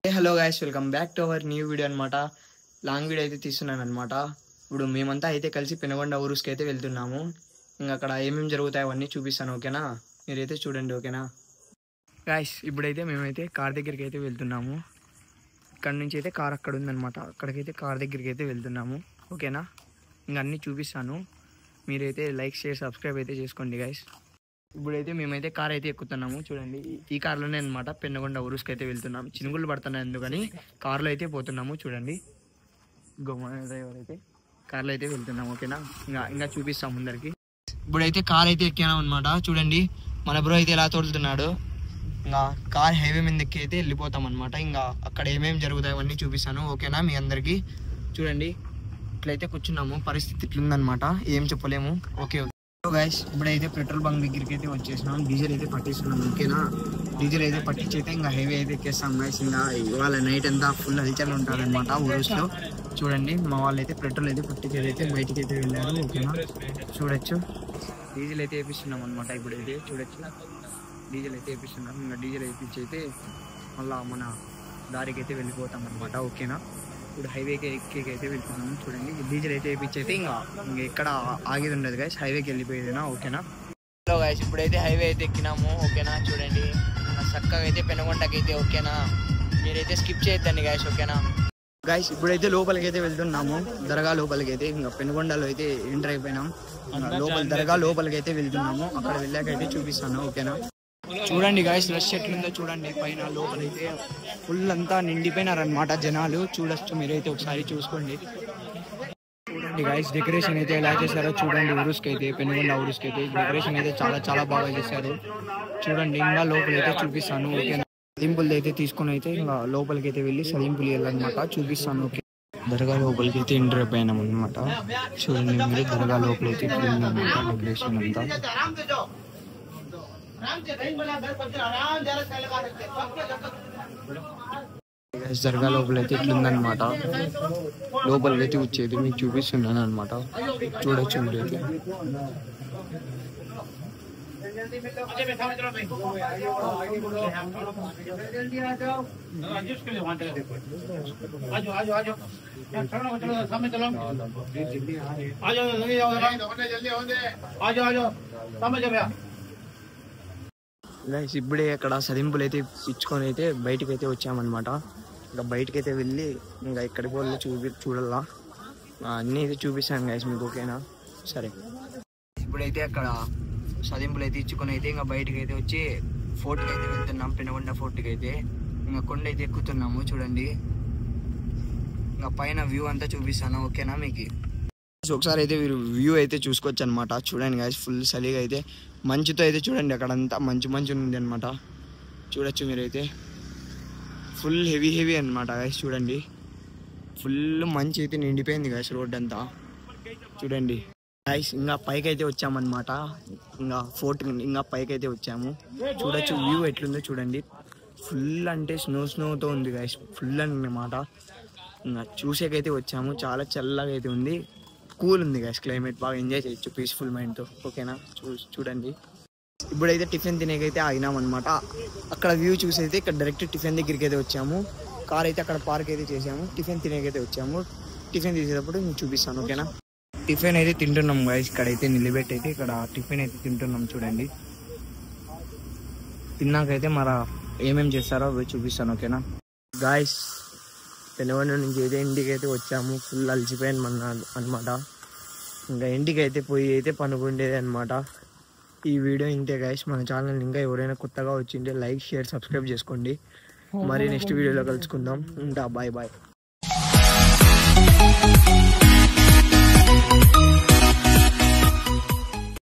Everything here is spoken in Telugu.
Hello guys, welcome back to our new video అనమాట. లాంగ్ వీడియో అయితే తీస్తున్నాను అనమాట. ఇప్పుడు మేమంతా అయితే కలిసి పెనుగొండ ఊరుస్కి అయితే వెళ్తున్నాము. ఇంకా అక్కడ ఏమేమి జరుగుతాయి అవన్నీ చూపిస్తాను, ఓకేనా? మీరైతే చూడండి, ఓకేనా గైస్? ఇప్పుడైతే మేమైతే కార్ దగ్గరికి అయితే వెళ్తున్నాము. ఇక్కడ నుంచి అయితే కార్ అక్కడ ఉందన్నమాట. అక్కడికైతే కార్ దగ్గరికి అయితే వెళ్తున్నాము, ఓకేనా? ఇంకా అన్నీ చూపిస్తాను. మీరైతే లైక్, షేర్, సబ్స్క్రైబ్ అయితే చేసుకోండి గైస్. ఇప్పుడైతే మేమైతే కార్ అయితే ఎక్కుతున్నాము. చూడండి, ఈ కార్లోనే అనమాట పెనుగొండ ఊరుస్కి అయితే వెళ్తున్నాం. చినుగులు పడుతున్నాయి ఎందుకని కార్లో అయితే పోతున్నాము. చూడండి, గోమాన డ్రైవర్ అయితే కార్లో అయితే వెళ్తున్నాము, ఓకేనా? ఇంకా చూపిస్తాం ముందరికి. ఇప్పుడైతే కార్ అయితే ఎక్కాము అనమాట. చూడండి, మన బ్రో అయితే ఎలా తోలుతున్నాడు. ఇంకా కార్ హైవే మీదకి అయితే వెళ్ళిపోతాం అనమాట. ఇంకా అక్కడ ఏమేమి జరుగుతాయి అవన్నీ చూపిస్తాను, ఓకేనా? మీ అందరికి చూడండి, ఇట్లయితే కూర్చున్నాము. పరిస్థితి ఇట్లుందనమాట, ఏం చెప్పలేము. ఓకే గైస్, ఇప్పుడైతే పెట్రోల్ బంక్ దగ్గరికి అయితే వచ్చేసినాం. డీజిల్ అయితే పట్టిస్తున్నాం, ఓకేనా? డీజిల్ అయితే పట్టించి అయితే ఇంకా హైవే అయితే ఎక్కేస్తాం గైస్. ఇంకా ఇవాళ నైట్ అంతా ఫుల్ హల్చల్ ఉంటారనమాట ఊరుస్లో. చూడండి, మా వాళ్ళు అయితే పెట్రోల్ అయితే పట్టించేది అయితే బయటికి అయితే వెళ్ళారు, ఓకేనా? చూడొచ్చు, డీజిల్ అయితే వేపిస్తున్నాం అనమాట. ఇప్పుడైతే చూడొచ్చు, డీజిల్ అయితే వేపిస్తున్నాం. ఇంకా డీజిల్ వేపించి అయితే మళ్ళీ మన దారికి అయితే వెళ్ళిపోతాం అనమాట, ఓకేనా? ఇప్పుడు హైవేకి ఎక్కేకైతే వెళ్తున్నాము. చూడండి, డీజిల్ అయితే వేపించి అయితే ఇంకా ఎక్కడ ఆగేది ఉండదు గైస్, హైవేకి వెళ్ళిపోయేదినా, ఓకేనా? హలో గైస్, ఇప్పుడైతే హైవే అయితే ఎక్కినాము, ఓకేనా? చూడండి, చక్కగా అయితే పెనుగొండకి అయితే, ఓకేనా? మీరైతే స్కిప్ చేయొద్దండి గైస్, ఓకేనా? గైస్, ఇప్పుడైతే లోపలికి అయితే వెళ్తున్నాము, దర్గా లోపలికి అయితే. ఇంకా పెనుగొండలో అయితే ఎంటర్ అయిపోయినాం. దర్గా లోపలికి అయితే వెళ్తున్నాము. అక్కడ వెళ్ళాకైతే చూపిస్తాను, ఓకేనా? చూడండి గైస్, రష్ ఎట్లుందో చూడండి. పైన లోపలైతే ఫుల్ అంతా నిండిపోయినారనమాట జనాలు. చూడొచ్చు, మీరైతే ఒకసారి చూసుకోండి. చూడండి గైస్, డెకరేషన్ అయితే ఎలా చేశారో చూడండి. ఊరుస్కి అయితే, పెనుగొండ ఊరుస్కి అయితే డెకరేషన్ అయితే చాలా చాలా బాగా చేశారు. చూడండి, ఇంకా లోపలైతే చూపిస్తాను, ఓకేనా? సలింపులు అయితే తీసుకుని అయితే ఇంకా లోపలికి అయితే వెళ్ళి సలింపులు వెళ్ళాలన్నమాట, చూపిస్తాను, ఓకే? దర్గా లోపలికి అయితే ఎంటర్ అయిపోయినాం అనమాట. చూడండి, మీరు దర్గా లోపలైతే డెకరేషన్ అంతా. దర్గా లోపల అయితే ఇట్లుందనమాట. లోపలికి అయితే వచ్చేది మీకు చూపిస్తున్నాను అనమాట. చూడొచ్చు మీరైతే. ఇప్పుడే అక్కడ సదింపులు అయితే ఇచ్చుకొని అయితే బయటకు అయితే వచ్చామన్నమాట. ఇంకా బయటకు అయితే వెళ్ళి ఇంకా ఎక్కడికి వాళ్ళు చూడాలా అన్నీ అయితే చూపిస్తాను గైస్ మీకు, ఓకేనా? సరే, ఇప్పుడైతే అక్కడ సదింపులు అయితే ఇచ్చుకొని అయితే ఇంకా బయటకు అయితే వచ్చి ఫోర్ట్కి అయితే వెళ్తున్నాం. పెనుగొండ ఫోర్ట్కి అయితే ఇంకా కొండ అయితే ఎక్కుతున్నాము. చూడండి, ఇంకా పైన వ్యూ అంతా చూపిస్తాను, ఓకేనా? మీకు ఒకసారి అయితే మీరు వ్యూ అయితే చూసుకోవచ్చు అనమాట. చూడండి గైస్, ఫుల్ చలిగా అయితే మంచుతో అయితే చూడండి, అక్కడంతా మంచు ఉంది అనమాట. చూడొచ్చు మీరైతే, ఫుల్ హెవీ అనమాట గైస్. చూడండి, ఫుల్ మంచు అయితే నిండిపోయింది గైస్ రోడ్ అంతా. చూడండి గైస్, ఇంకా పైకి అయితే వచ్చామన్నమాట. ఇంకా ఫోర్ట్ ఇంకా పైకి అయితే వచ్చాము. చూడొచ్చు వ్యూ ఎట్లుందో చూడండి. ఫుల్ అంటే స్నోతో ఉంది గైస్, ఫుల్ అన్నమాట. ఇంకా చూసేకైతే వచ్చాము. చాలా చల్లగా అయితే ఉంది, కూల్ ఉంది గైస్ క్లైమేట్. బాగా ఎంజాయ్ చేయొచ్చు పీస్ఫుల్ మైండ్తో, ఓకేనా? చూడండి, ఇప్పుడైతే టిఫిన్ తినేకైతే ఆగినాం అనమాట. అక్కడ వ్యూ చూసైతే ఇక్కడ డైరెక్ట్ టిఫిన్ దగ్గరికి అయితే వచ్చాము. కార్ అయితే అక్కడ పార్క్ అయితే చేసాము. టిఫిన్ తినేకైతే వచ్చాము. టిఫిన్ తీసేటప్పుడు నేను చూపిస్తాను, ఓకేనా? టిఫిన్ అయితే తింటున్నాం గైస్. ఇక్కడైతే నిలబెట్టి అయితే ఇక్కడ టిఫిన్ అయితే తింటున్నాం. చూడండి, తిన్నాకైతే మరి ఏమేమి చేస్తారో అవి చూపిస్తాను, ఓకేనా? గాయస్, పెనుగొండ నుంచి అయితే ఇంటికి అయితే వచ్చాము. ఫుల్ అలసిపోయాను అనమాట. ఇంకా ఇంటికి అయితే పోయి అయితే పనుకుండేది అనమాట. ఈ వీడియో ఇంతే గైస్. మన ఛానల్ ఇంకా ఎవరైనా కొత్తగా వచ్చింటే లైక్, షేర్, సబ్స్క్రైబ్ చేసుకోండి. మరి నెక్స్ట్ వీడియోలో కలుసుకుందాం. ఉంటా, బాయ్ బాయ్.